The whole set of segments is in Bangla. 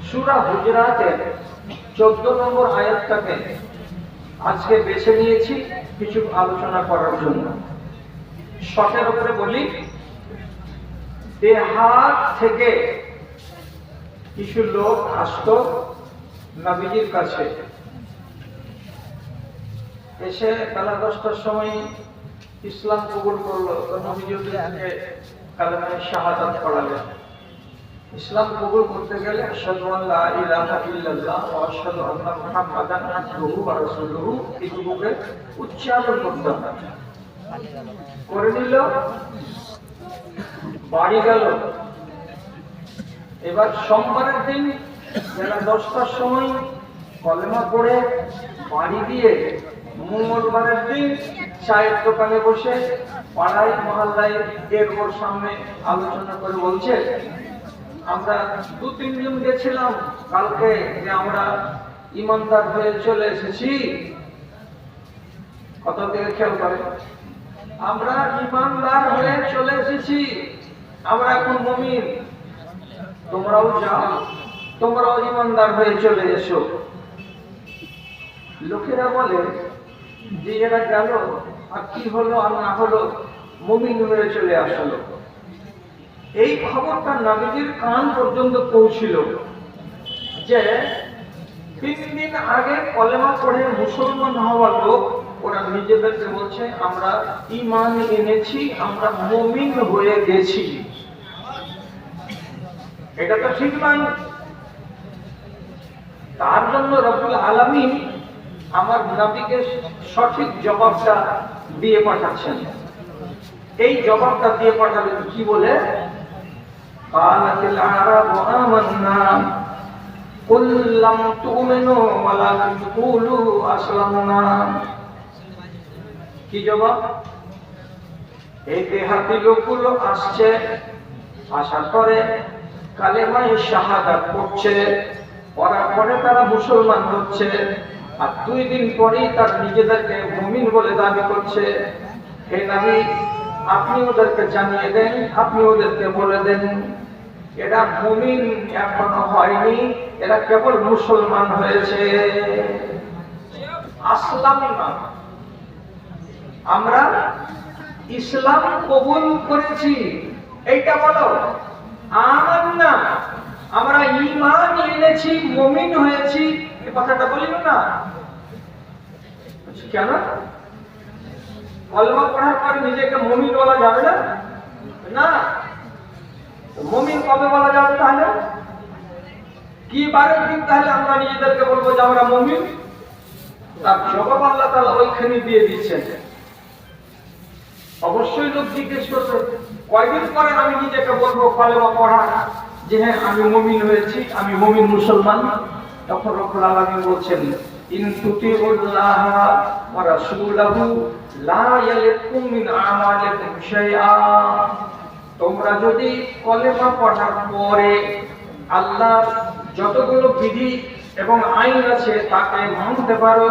সূরা হুজরাতের 14 নম্বর আয়াতটাকে আজকে বেছে নিয়েছি কিছু আলোচনা করার জন্য। শর্টের উপরে বলি, দেহাত থেকে কিছু লোক আসতো নবীজির কাছে, এসে বেলা 10টার সময় ইসলাম কবুল করলো। তো নবীজি ওদেরকে কালেমায়ে শাহাদাত পড়ালেন। ইসলাম কবুল করতে গেলে আশহাদু আল্লা ইলাহা ইল্লাল্লাহ ওয়া আশহাদু আন্না মুহাম্মাদান আবদুহু ওয়া রাসূলুহু এই দুটোকে উচ্চারণ করতে হবে। করে নিল, বাড়ি গেল। এবার সোমবারের দিন বেলা 10টার সময় কলেমা পড়ে বাড়ি দিয়ে মঙ্গলবারের দিন চায়ের দোকানে বসে পাড়ায় মহল্লায় এর ওর সামনে আলোচনা করে বলছে, আমরা 2-3 জন গেছিলাম কালকে যে আমরা ইমানদার হয়ে চলে এসেছি। কত থেকে খেয়াল করে, আমরা ইমানদার হয়ে চলে এসেছি, আমরা এখন মুমিন, তোমরাও যাও, তোমরাও ইমানদার হয়ে চলে এসো। লোকেরা বলে যে এরা গেল আর কি হলো আর না হলো, মুমিন হয়ে চলে আসলো। এই খবরটা নবীজির কান পর্যন্ত পৌঁছিল যে 3 দিন আগে কলেমা পড়ে মুসলমান হওয়া লোক ওরা নিজেদেরকে বলছে আমরা ঈমান এনেছি, আমরা মুমিন হয়ে গেছি। এটা তো ঠিক নয়। তার জন্য রব্বুল আলামিন আমার নবীকে সঠিক জবাবটা দিয়ে পাঠাচ্ছেন। এই জবাবটা দিয়ে পাঠালেন কি বলে, قالتل الأعراب آمنا قل لم تؤمنوا ولكن قولوا أسلمنا। কি জবাব? এই দেহাতি লোকগুলো আসছে, আসার পরে কালেমায়ে শাহাদাত পড়ছে, পড়ার পরে তারা মুসলমান হচ্ছে, আর 2 দিন পরেই তার নিজেদেরকে মুমিন বলে দাবি করছে। হে নবী, আপনি ওদেরকে জানিয়ে দেন, আপনি ওদেরকে বলে দেন এরা মুমিন এখনো হয়নি, এরা কেবল মুসলমান হয়েছে। আসলামনা, আমরা ইসলাম কবুল করেছি এইটা বলো। আমান্না, আমরা ঈমান এনেছি, মুমিন হয়েছি, এই কথাটা বলিল না কেন? কলেমা পড়ার পরে নিজেকে মুমিন বলা যাবে না? না। মুমিন কবে বলা যাবে তাহলে? কি বারের দিন তাহলে আমরা নিজেদেরকে বলবো যে আমরা মুমিন? তার জবাব আল্লাহ তাআলা ওইখানে দিয়ে দিচ্ছেন। অবশ্যই লোক জিজ্ঞেস করবে কয়দিন পরে আমি নিজেকে বলবো কলেমা পড়া যে হ্যাঁ আমি মুমিন হয়েছি, আমি মুমিন মুসলমান? তখন রব্বুল আলামিন বলছেন, ইন তুতিউল্লাহ ওয়া রাসূলাহু লা ইয়ালিকুম মিন আমালিকুম শাইআ। তোমরা যদি কলেমা পড়ার পরে আল্লাহর যতগুলো বিধি এবং আইন আছে তাকে মানতে পারো,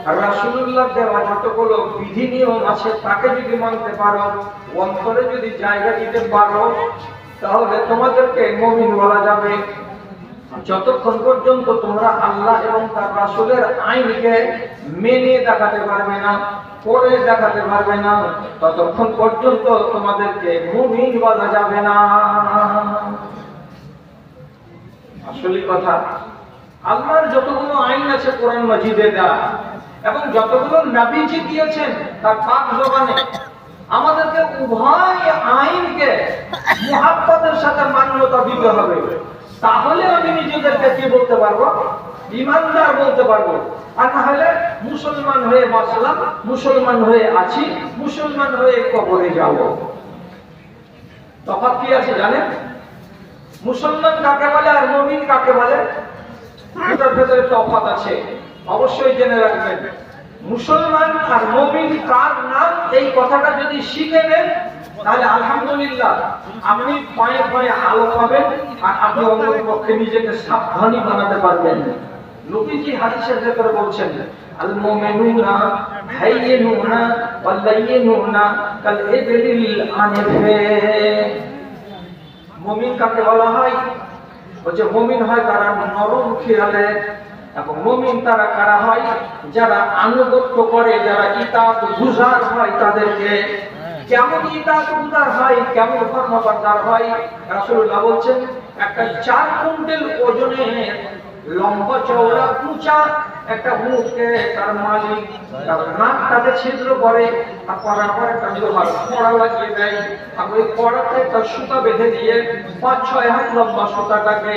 আর রাসূলুল্লাহ দেওয়া যতগুলো বিধি নিয়ম আছে তাকে যদি মানতে পারো, অন্তরে যদি জায়গা দিতে পারো, তাহলে তোমাদেরকে মুমিন বলা যাবে। যতক্ষণ পর্যন্ত তোমরা আল্লাহ এবং তার রাসূলের আইনকে মেনে দেখাতে পারবে না, করে দেখাতে পারবে না, ততক্ষণ পর্যন্ত তোমাদেরকে মুমিন বলা যাবে না। আসলে কথা, আল্লাহর যতগুলো আইন আছে কোরআন মাজিদে দেওয়া এবং যতগুলো নবীজি দিয়েছেন তার পাক জবানে, আমাদেরকে উভয় আইনকে মুহাব্বতের সাথে মান্যতা দিতে হবে। তাহলে আমি নিজেদেরকে কি বলতে পারবো? ঈমানদার বলতে পারবো। আর না হলে মুসলমান হয়ে বাঁচলাম, মুসলমান হয়ে আছি, মুসলমান হয়ে কবরে যাব। তফাৎ কি আছে জানেন? মুসলমান কাকে বলে আর মুমিন কাকে বলে? দুটার ভেতরে তফাৎ আছে, অবশ্যই জেনে রাখবেন। মুসলমান আর মুমিন কার নাম, এই কথাটা যদি শিখে নেন তাহলে আলহামদুলিল্লাহ আপনি পায়ে পায়ে আলো পাবেন, আর আপনি অন্ততপক্ষে নিজেকে সাবধানী বানাতে পারবেন। নবীজি হাদিসের ভেতরে বলছেন, আল মুমিনুনা হাইয়িনুনা ওয়াল লাইয়িনুনা কাল ইবলিল আনফে। মুমিন কাকে বলা হয়? বলছে মুমিন হয় তারা নরম খেয়ালে, এবং মুমিন তারা কারা হয়, যারা আনুগত্য করে, যারা ইতাত গুজার হয় তাদেরকে। কেমন ইতাত গুজার হয়, কেমন ফরমাবরদার হয়? রাসূলুল্লাহ বলছেন একটা 4 কুইন্টাল ওজনের লম্বা চওড়া উঁচা একটা উটকে তার মালিক তার নাকটাকে ছিদ্র করে, আর করার পর একটা লোহার কড়া লাগিয়ে দেয়, আর ওই কড়াতে একটা সুতা বেঁধে দিয়ে 5-6 হাত লম্বা সুতাটাকে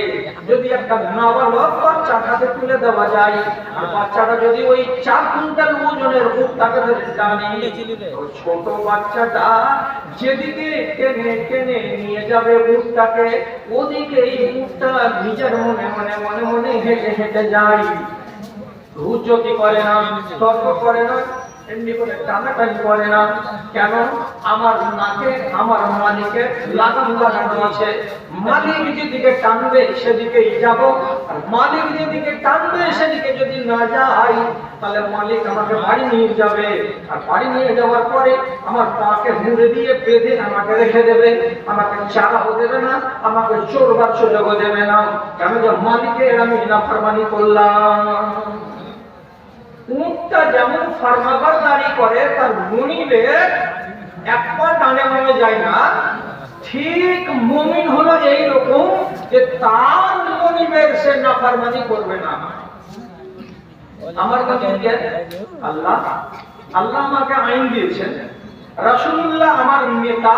যদি একটা নাবালক বাচ্চার হাতে তুলে দেওয়া যায়, আর বাচ্চাটা যদি ওই 4 কুইন্টাল ওজনের উটটাকে ধরে টানে, ওই ছোট বাচ্চাটা যেদিকে টেনে টেনে নিয়ে যাবে উটটাকে, ওদিকে এই উটটা নিজের মনে মনে মনে মনে হেঁটে হেঁটে যায়। হুজ্জতি করে না, তর্ক করে না, এমনি করে টানাটানি করে না। কেন? আমার নাকে আমার মালিকের লাগাম লাগানো আছে। মালিক যেদিকে টানবে সেদিকেই যাব, আর মালিক যেদিকে টানবে সেদিকে যদি না যাই, তাহলে মালিক আমাকে বাড়ি নিয়ে যাবে, আর বাড়ি নিয়ে যাওয়ার পরে আমার পাকে মুড়ে দিয়ে বেঁধে আমাকে রেখে দেবে, আমাকে চালাও দেবে না, আমাকে চড়বার সুযোগ দেবে না। কেন? যে মালিকের আমি নাফরমানি করলাম। উটটা যেমন ফরমাবরদারি করে, তার মনিবের এক পা ডানে বামে যায় না, ঠিক মুমিন হলো এইরকম যে তার মনিবের সে নাফরমানি করবে না। আমার কাছে আল্লাহ আল্লাহ আমাকে আইন দিয়েছেন, রাসূলুল্লাহ আমার নেতা,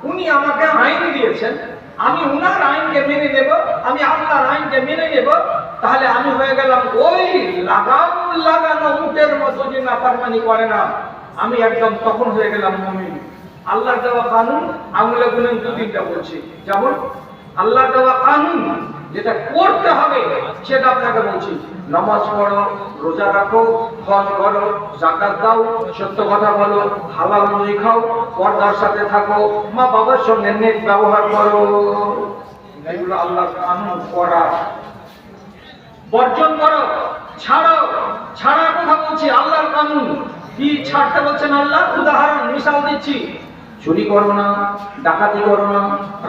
উনি আমাকে আইন দিয়েছেন, আমি উনার আইনকে মেনে নেব, আমি আল্লাহর আইনকে মেনে নেব, তাহলে আমি হয়ে গেলাম ওই লাগাম লাগানো উটের মতো যে নাফরমানি করে না, আমি একদম তখন হয়ে গেলাম মুমিন। আল্লাহর দেওয়া কানুন আঙুলে গুনে 2-3টা বলছি, যেমন আল্লাহর দেওয়া কানুন যেটা করতে হবে সেটা আপনাকে বলছি। নামাজ পড়ো, রোজা রাখো, হজ করো, যাকাত দাও, সত্য কথা বলো, হালাল রুজি খাও, পর্দার সাথে থাকো, মা বাবার সঙ্গে নেক ব্যবহার করো। এগুলো আল্লাহর কানুন করা। বর্জন করো, ছাড়ো, ছাড়ার কথা বলছি, আল্লাহর কানুন। কি ছাড়তে বলছেন আল্লাহ? উদাহরণ মিশাল দিচ্ছি। চুরি করো না, ডাকাতি করো না,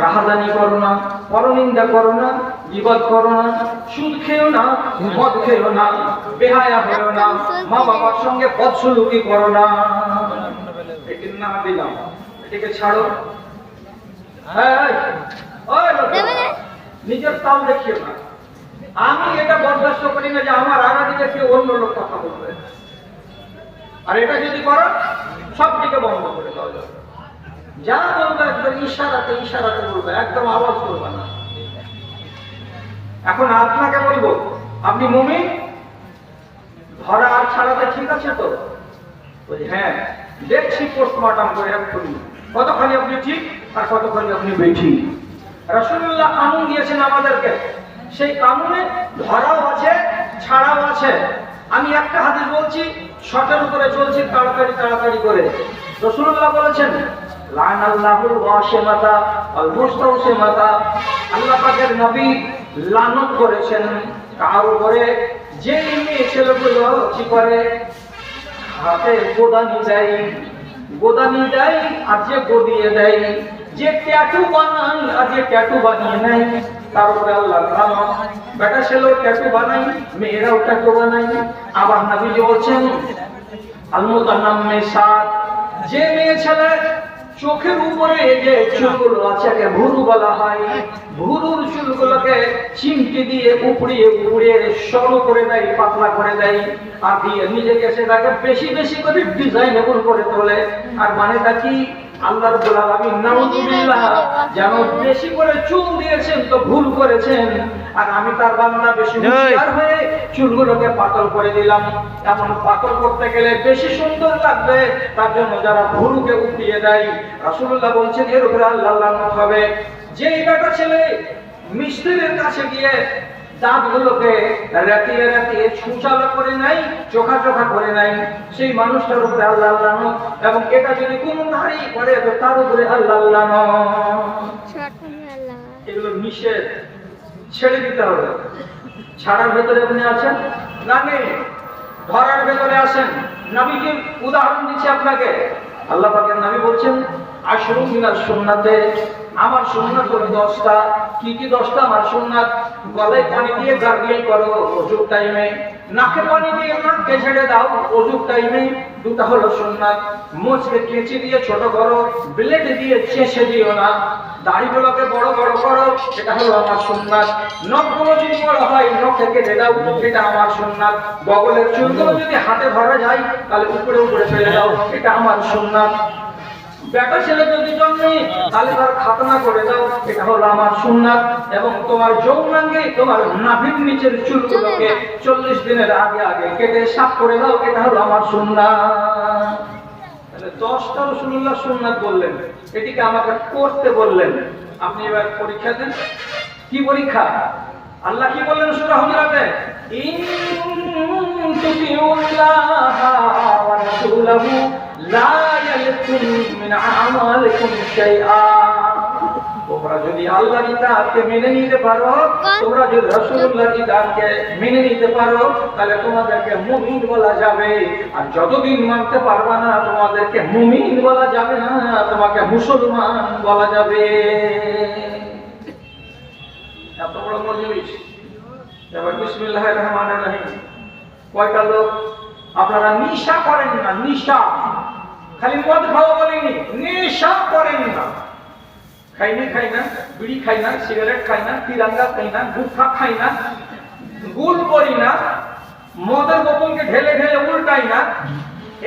রাহাজানি করো না, পরনিন্দা করো না, গীবত করো না, সুদ খেও না, মদ খেও না, বেহায়া হও না, মা বাবার সঙ্গে বদসলুকি করো না। এটি না দিলাম, এটাকে ছাড়ো। নিজের তাল দেখিও না। আমি এটা বরদাস্ত করি না যে আমার আগা দিকে কেউ অন্য লোক কথা বলবে, আর এটা যদি করো সব দিকে বন্ধ করে দেওয়া যাবে। যা বলবে একদম ইশারাতে ইশারাতে বলবে, একদম আওয়াজ করবে না। এখন আপনাকে বলবো, আপনি মুমিন? ধরা আর ছাড়াতে ঠিক আছে তো? বলি হ্যাঁ, দেখছি পোস্টমর্টম করে এক্ষুনি কতখানি আপনি ঠিক আর কতখানি আপনি বেঠিক। রাসূলুল্লাহ কানুন দিয়েছেন আমাদেরকে, সেই কানুনে ধরাও আছে, ছাড়াও আছে। আমি একটা হাদিস বলছি, শর্টের উপরে চলছি, তাড়াতাড়ি তাড়াতাড়ি করে। রাসূলুল্লাহ বলেছেন লানাল্লাহুল ওয়াশিমাতা ওয়াল মুস্তাওশিমাতা, আল্লাহ পাকের নবী লানত করেছেন কার উপরে? যে মেয়ে ছেলেগুলো কি করে, হাতে গোদানি দেয়, গোদানি দেয় আর যে গদিয়ে দেয়, যে ট্যাটু বানায় আর যে ট্যাটু বানিয়ে নেয়, তার উপরে আল্লাহ লানত। বেটা ছেলেও ট্যাটু বানায়, মেয়েরাও ট্যাটু বানায়। আবার নবীজি বলছেন আল মুতানাম্মিসাত, যে মেয়ে ছেলে চোখের উপরে যে চুলগুলো আছে ভুরু বলা হয়, ভুরুর চুলগুলোকে চিমটি দিয়ে উপড়িয়ে উপড়িয়ে সরু করে দেয়, পাতলা করে দেয়, আর দিয়ে নিজেকে সেটাকে বেশি বেশি করে ডিজাইনেবল করে তোলে। আর মানেটা কি? আল্লাহ রাব্বুল আলামিন নাউযুবিল্লাহ যেন বেশি করে চুল দিয়েছেন তো ভুল করেছেন, আর আমি তার বান্দা বেশি হুঁশিয়ার হয়ে চুলগুলোকে পাতল করে দিলাম। এমন পাতল করতে গেলে বেশি সুন্দর লাগবে, তার জন্য যারা ভুরুকে উঠিয়ে দেয়, রাসূলুল্লাহ বলছেন এর উপরে আল্লাহ লানত হবে। যেই বেটা ছেলে মিস্ত্রির কাছে গিয়ে দাঁতগুলোকে রাতিয়ে রাতিয়ে ছুঁচালো করে নাই, চোখা চোখা করে নাই, সেই মানুষটার উপরে আল্লাহ লানত। এবং এটা যদি কোনো নারী করে তো তার উপরে আল্লাহ লানত। এগুলো নিষেধ, ছেড়ে দিতে হবে। ছাড়ার ভেতরে আপনি আছেন না? নেই। ধরার ভেতরে আছেন। নবীজির উদাহরণ দিচ্ছি আপনাকে। আল্লাহ পাকের নবী বলছেন আশরু মিনাস সুন্নাতে আমার সুন্নাত হলো 10টা। কি কি 10টা আমার সুন্নাত? গলায় পানি দিয়ে গার্গল করো ওযুর টাইমে, নাকে পানি দিয়ে নাককে ছেড়ে দাও ওযুর টাইমে, দুটো হলো সুন্নাত। মুখকে কেঁচি দিয়ে ছোট করো, ব্লেড দিয়ে চেঁচে দিও না। দাড়িগুলোকে বড় বড় করো, এটা হলো আমার সুন্নাত। নখগুলো যদি বড় হয় নখে কেটে দাও, এটা আমার সুন্নাত। বগলের চুলগুলো যদি হাতে ধরা যায় তাহলে উপরে উপরে ফেলে দাও, এটা আমার সুন্নাত। বেটা ছেলে যদি জন্মে তাহলে তার খাতনা করে দাও, এটা হলো আমার সুন্নাত। এবং তোমার যৌনাঙ্গে তোমার নাভির নিচের চুলগুলোকে 40 দিনের আগে আগে কেটে সাফ করে দাও, এটা হলো আমার সুন্নাত। তাহলে 10টা রাসূলুল্লাহ সুন্নাত বললেন, এটিকে আমাকে করতে বললেন। আপনি এবার পরীক্ষা দেন। কি পরীক্ষা? আল্লাহ কি বললেন সূরা হুজুরাতে? ইন তুতিউল্লাহা ওয়া রাসূলাহু লা ইয়ালকুম মিন আমালিকুম শাইআ। তোমরা যদি আল্লাহর ইতাআতকে মেনে নিতে পারো, তোমরা যদি রাসূলুল্লাহর ইতাআতকে মেনে নিতে পারো, তাহলে তোমাদেরকে মুমিন বলা যাবে। আর যতদিন মানতে পারবে না তোমাদেরকে মুমিন বলা যাবে না, তোমাকে মুসলমান বলা যাবে। এত বড় মজলিস। এবার বিসমিল্লাহির রহমানির রহিম। কয়টা লোক আপনারা নিশা করেন না? নিশা খালি মদ খাওয়া বলেনি, নেশা করেন না। খাই না, বিড়ি খাই না, সিগারেট খাই না, তিরঙ্গা খাই না, গুটখা খাই না, গুল করি না, মদের বোতলকে ঢেলে ঢেলে উল্টাই না,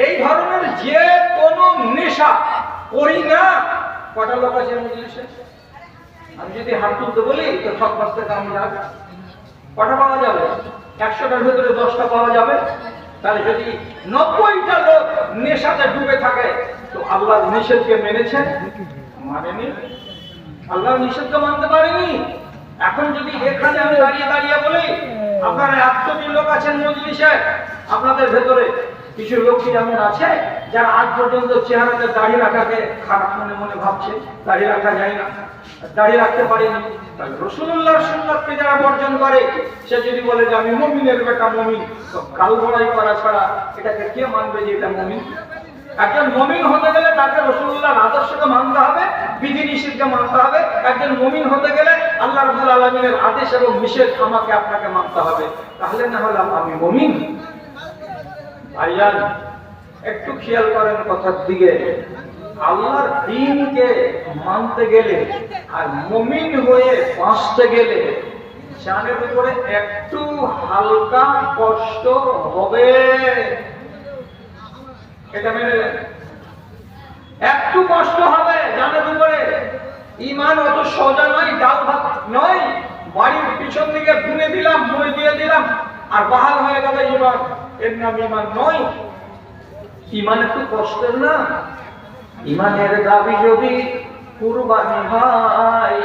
এই ধরনের যে কোনো নেশা করি না। কটা লোক আছে মজলিসে? আমি যদি হাত তুলতে বলি তো সব বাস্তে কামযাব। কটা পাওয়া যাবে? 100টার ভিতরে 10টা পাওয়া যাবে। তাহলে যদি 90টা লোক নেশাতে ডুবে থাকে তো আল্লাহর নিষেধকে মেনেছে? মানেনি। আল্লাহর নিষেধকে মানতে পারেনি। এখন যদি এখানে আমি দাঁড়িয়ে দাঁড়িয়ে বলি, আপনারা 100টি লোক আছেন মজলিসে, আপনাদের ভেতরে কিছু লোক কি এমন আছে যারা আজ পর্যন্ত চেহারাতে দাড়ি রাখাকে খারাপ মনে মনে ভাবছে, দাড়ি রাখা যায় না, দাড়ি রাখতে পারেনি। তাহলে রাসূলুল্লাহর সুন্নাতকে যারা বর্জন করে, সে যদি বলে যে আমি মুমিনের বেটা মুমিন, তো কাল বড়াই করা ছাড়া এটাকে কে মানবে যে এটা মুমিন? একজন মুমিন হতে গেলে তাকে রাসূলুল্লাহর আদর্শকে মানতে হবে, বিধি নিষেধকে মানতে হবে। একজন মুমিন হতে গেলে আল্লাহ রাব্বুল আলামিনের আদেশ এবং নিষেধ আমাকে আপনাকে মানতে হবে, তাহলে না হলে আমি মুমিন। ভাইয়ান একটু খেয়াল করেন কথার দিকে। আল্লাহর দ্বীনকে মানতে গেলে আর মুমিন হয়ে বাঁচতে গেলে জানের উপরে একটু হালকা কষ্ট হবে, এটা মেনে নেন। একটু কষ্ট হবে জানের উপরে। ঈমান অত সোজা নয়, ডাল ভাত নয়। বাড়ির পিছন দিকে বুনে দিলাম, মই দিয়ে দিলাম আর বাহাল হয়ে গেল ঈমান, এর নাম ঈমান নয়। ঈমান একটু কষ্টের না। ঈমানের দাবি যদি কুরবানি হয়,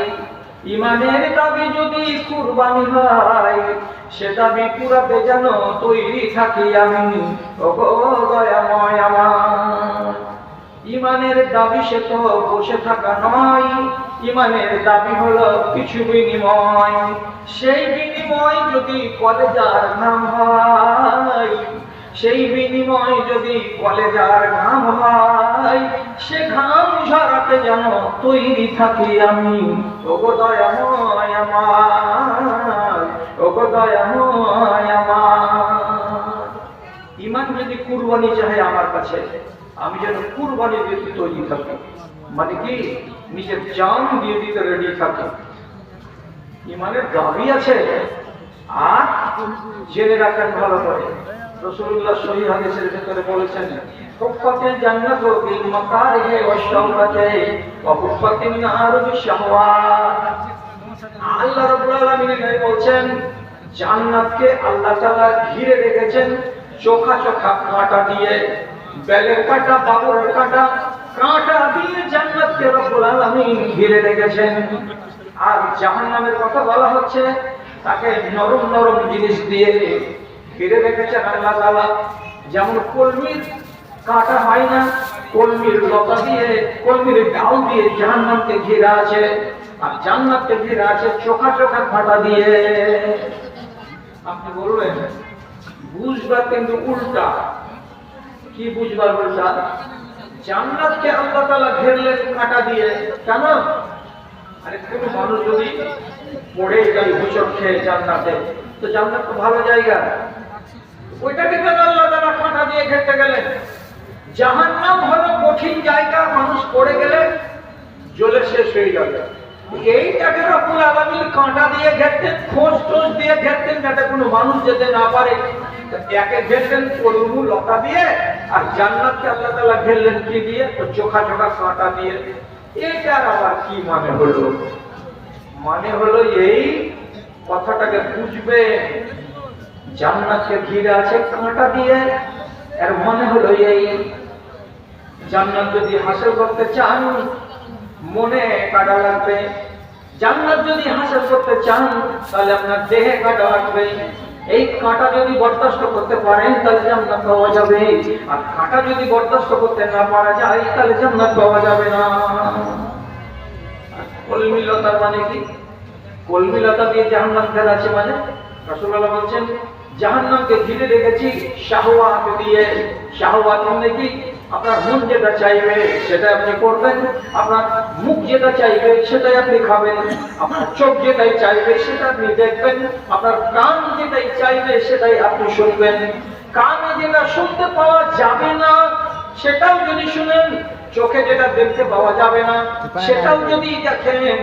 ঈমানের দাবি যদি কুরবানি হয়, সে দাবি পুরাতে যেন তৈরি থাকি আমি, ওগো দয়াময় আমার। ঈমানের দাবি সে তো বসে থাকা নয়, ঈমানের দাবি হলো কিছু বিনিময়। সেই বিনিময় যদি কলেজার নাম হয়, সেই বিনিময় যদি কলেজার ঘাম হয়, সে ঘাম ঝরাতে যেন তৈরি থাকি আমি, ওগো দয়াময় আমার, ওগো দয়াময় আমার। ঈমান যদি কুরবানি চাহে আমার কাছে, আমি যেন কুরবানি দিতে তৈরি থাকি। মানে কি? নিজের জান দিয়ে দিতে রেডি থাকি। ঈমানের দাবি আছে। আর জেনে রাখেন ভালো করে, রাসূলুল্লাহ সহিহ হাদিসের ভিতরে বলেছেন, হুফফাতিল জান্নাতু বিল মাকারিহি ওয়াশ শাওকাতি ওয়া হুফফাতিন নারু বিশ শাহওয়াত। আল্লাহ রাব্বুল আলামিন বলেন জান্নাতকে আল্লাহ তাআলা ঘিরে রেখেছেন চোখা চোখা কাঁটা দিয়ে, বেলের কাঁটা, বাবুর কাঁটা, কাঁটা দিয়ে জান্নাতকে রাব্বুল আলামিন ঘিরে রেখেছেন। আর জাহান্নামের কথা বলা হচ্ছে, তাকে নরম নরম জিনিস দিয়ে ঘিরে রেখেছেন আল্লাহ তাআলা। যেমন কলমির কাঁটা হয় না, কলমির লতা দিয়ে, কলমির ডাল দিয়ে জাহান্নামকে ঘিরে আছে, আর জান্নাতকে ঘিরে আছে চোখা চোখা কাঁটা দিয়ে। আপনি বলবেন বুঝবার কিন্তু উল্টা। কি বুঝবার উল্টা? জান্নাতকে আল্লাহ তাআলা ঘিরলেন কাঁটা দিয়ে, কেন? আরে কোনো মানুষ যদি পড়ে যায় হোঁচট খেয়ে জান্নাতে, তো জান্নাত তো ভালো জায়গা, ওইটাকে কেন আল্লাহ তাআলা কাঁটা দিয়ে ঘেরতে গেলেন? জাহান্নাম হলো কঠিন জায়গা, মানুষ পড়ে গেলে জ্বলে শেষ হয়ে যাবে। এইটাকে রব্বুল আলামিন কাঁটা দিয়ে ঘেরতেন, খোঁজ টোজ দিয়ে ঘেরতেন, যাতে কোনো মানুষ যেতে না পারে। একে ঘেরতেন কলমু লতা দিয়ে, আর জান্নাতকে আল্লাহ তাআলা ঘেরলেন কি দিয়ে? তো চোখা চোখা কাঁটা দিয়ে। এটার আবার কি মানে হলো? মানে হলো এই কথাটাকে বুঝবে, জান্নাতকে ঘিরে আছে কাঁটা দিয়ে, এর মানে হলো এই জান্নাত যদি হাসিল করতে চান মনে কাঁটা লাগবে, জান্নাত যদি হাসিল করতে চান তাহলে আপনার দেহে কাঁটা লাগবে। এই কাঁটা যদি বরদাস্ত করতে পারেন তাহলে জান্নাত পাওয়া যাবে, আর কাঁটা যদি বরদাস্ত করতে না পারা যায় তাহলে জান্নাত পাওয়া যাবে না। কলমি লতার মানে কি? কলমি লতা দিয়ে জাহান্নাম ঘেরা আছে, মানে রাসূলুল্লাহ বলছেন জাহান্নামকে ঘিরে রেখেছি শাহওয়াত দিয়ে। শাহওয়াত মানে কি? আপনার মন যেটা চাইবে সেটা আপনি করবেন, আপনার মুখ যেটা চাইবে সেটাই আপনি খাবেন, আপনার চোখ যেটাই চাইবে সেটা আপনি দেখবেন, আপনার কান যেটাই চাইবে সেটাই আপনি শুনবেন। কানে যেটা শুনতে পাওয়া যাবে না সেটাও যদি শুনেন, চোখে যেটা দেখতে পাওয়া যাবে না সেটাও যদি দেখেন,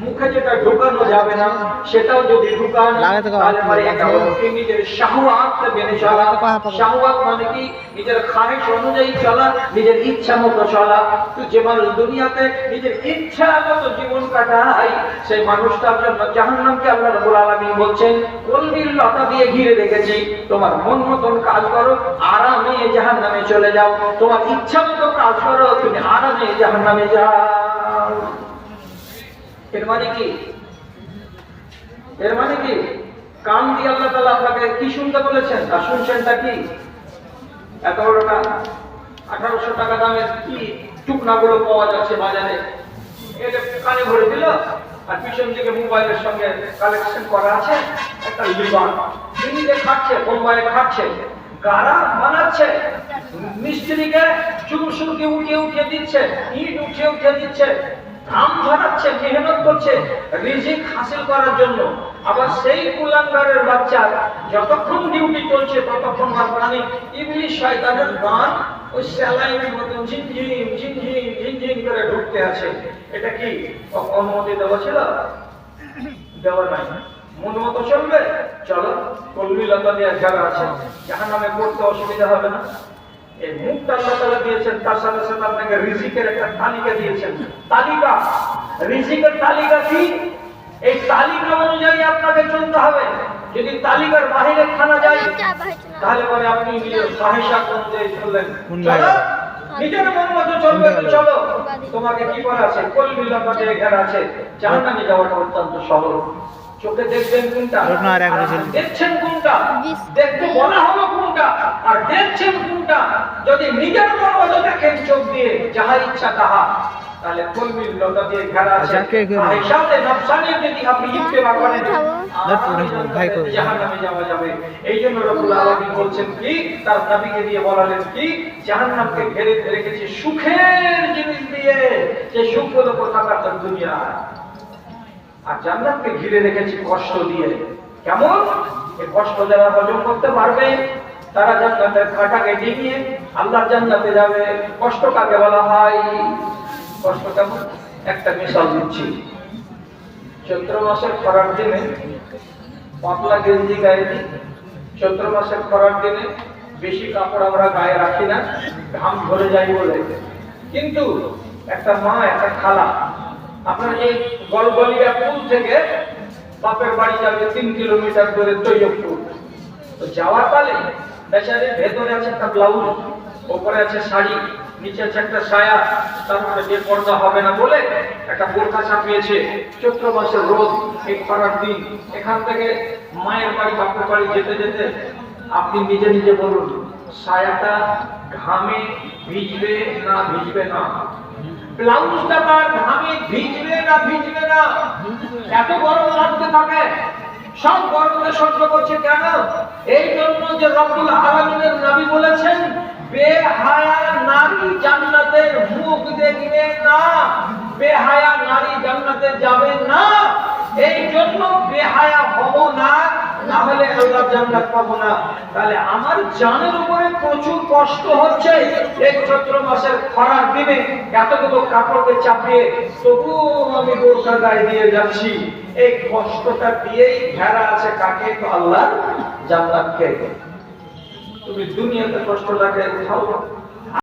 মুখে যেটা ঢোকানো যাবে না সেটাও যদি ঢুকান, তাহলে পরে এটা হলো কি? নিজের শাহওয়াতকে মেনে চলা। শাহওয়াত মানে কি? নিজের খায়েশ অনুযায়ী চলা, নিজের ইচ্ছা মতো চলা। তো যে মানুষ দুনিয়াতে নিজের ইচ্ছা মতো জীবন কাটায় সেই মানুষটার জন্য জাহান্নামকে আল্লাহ রাব্বুল আলামিন বলছেন কলবির লতা দিয়ে ঘিরে রেখেছি, তোমার মন মতন কাজ করো, আরামে জাহান্নামে চলে যাও, তোমার ইচ্ছা মতো কাজ করো, তুমি আরামে জাহান্নামে যাও। এর মানে কি? এর মানে কি? কান দিয়ে আল্লাহ তাআলা আপনাকে কি শুনতে বলেছেন, আর শুনছেনটা কি? এত বড়টা 1800 টাকা দামের কি টুকনাগুলো পাওয়া যাচ্ছে বাজারে, এটা কানে ভরে দিল, আর পিছন দিকে মোবাইলের সঙ্গে কালেকশন করা আছে একটা লিভার, দিদিকে খাচ্ছে, বোম্বাইয়ে খাচ্ছে, গাড়া বানাচ্ছে, মিস্ত্রিকে চুরসুরকে উঠিয়ে উঠিয়ে দিচ্ছে, ইট উঠিয়ে উঠিয়ে দিচ্ছে, ঘাম ঝরাচ্ছে, মেহনত করছে রিজিক হাসিল করার জন্য। আবার সেই কুলাঙ্গারের বাচ্চা যতক্ষণ ডিউটি চলছে ততক্ষণ মাঝখানে ইবলিশ শয়তানের গান ওই স্যালাইনের মতন ঝিনঝিন ঝিনঝিন ঝিনঝিন করে ঢুকতে আছে। এটা কি অনুমতি দেওয়া ছিল? দেওয়া নাই। মন মতো চলবে, চলো কলমি লতা দিয়ে ঘেরা আছে, জাহান্নামে পড়তে অসুবিধা হবে না। এই মুখটা আল্লাহ তাআলা দিয়েছেন, তার সাথে সাথে আপনাকে রিজিকের একটা তালিকা দিয়েছেন। তালিকা, রিজিকের তালিকা কি? এই তালিকা অনুযায়ী আপনাকে চলতে হবে। যদি তালিকার বাইরে খানা যায় তাহলে পরে আপনি নিজের ফাহিশা অনুযায়ী চললেন। চলো নিজের মন মতো চলবে তো চলো, তোমাকে কি করা আছে? কলমি লতা দিয়ে ঘেরা আছে, জাহান্নামে যাওয়াটা অত্যন্ত সহজ। চোখে দেখবেন কোনটা, দেখছেন কোনটা, দেখতে বলা হলো কোনটা, আর দেখছেন কোনটা। যদি নিজের মন মতো দেখেন চোখ দিয়ে যাহা ইচ্ছা তাহা, তাহলে কলমির লতা দিয়ে ঘেরা আছে, আয়েশাতে নফসানি যদি আপনি ইত্তেবা করেন জাহান্নামে যাওয়া যাবে। এই জন্য রব্বুল আলামিন বলছেন কি, তার নবীকে দিয়ে বলালেন কি, জাহান্নামকে ঘিরে রেখেছে সুখের জিনিস দিয়ে, যে সুখ হলো কোথাকার দুনিয়া, আর জান্নাতকে ঘিরে রেখেছি কষ্ট দিয়ে। কেমন? এই কষ্ট যারা হজম করতে পারবে তারা জান্নাতের কাঁটাকে ডিঙিয়ে আল্লাহর জান্নাতে যাবে। কষ্ট কাকে বলা হয়? কষ্ট কেমন? একটা মিশাল দিচ্ছি। চৈত্র মাসের খরার দিনে পাতলা গেঞ্জি গায়ে দিই, চৈত্র মাসের খরার দিনে বেশি কাপড় আমরা গায়ে রাখি না, ঘাম ঝরে যায় বলে। কিন্তু একটা মা, একটা খালা আপনার এই গলগলিয়া পুল থেকে বাপের বাড়ি যাবে 3 কিলোমিটার দূরে তৈয়বপুর, তো যাওয়ার কালে বেচারে ভেতরে আছে একটা ব্লাউজ, উপরে আছে শাড়ি, নিচে আছে একটা সায়া, তারপরে বেপরদা হবে না বলে একটা বোরখা চাপিয়েছে। চৈত্র মাসের রোদ, এই খরার দিন, এখান থেকে মায়ের বাড়ি বাপের বাড়ি যেতে যেতে আপনি নিজে নিজে বলুন, সায়াটা ঘামে ভিজবে না ভিজবে না? ব্লাউজটা তার ঘামে ভিজবে না ভিজবে না? এত গরম লাগতে থাকে, সব গরমকে সহ্য করছে কেন? এই জন্য যে রব্বুল আলামিনের নবী বলেছেন বেহায়া নারী জান্নাতের মুখ দেখবে না। বেহায়া নারী জান্নাতে যাবে না, এই জন্য বেহায়া হব না, না হলে আল্লাহ জান্নাত পাবো না। তাহলে আমার জানের উপরে প্রচুর কষ্ট হচ্ছে এই চৈত্র মাসের খরার দিনে, এতগুলো কাপড়কে চাপিয়ে তবু আমি বোরকা গায়ে দিয়ে যাচ্ছি। এই কষ্টটা দিয়েই ঘেরা আছে কাকে? তো আল্লাহ জান্নাতকে। তুমি দুনিয়াতে কষ্ট লাগে খাও,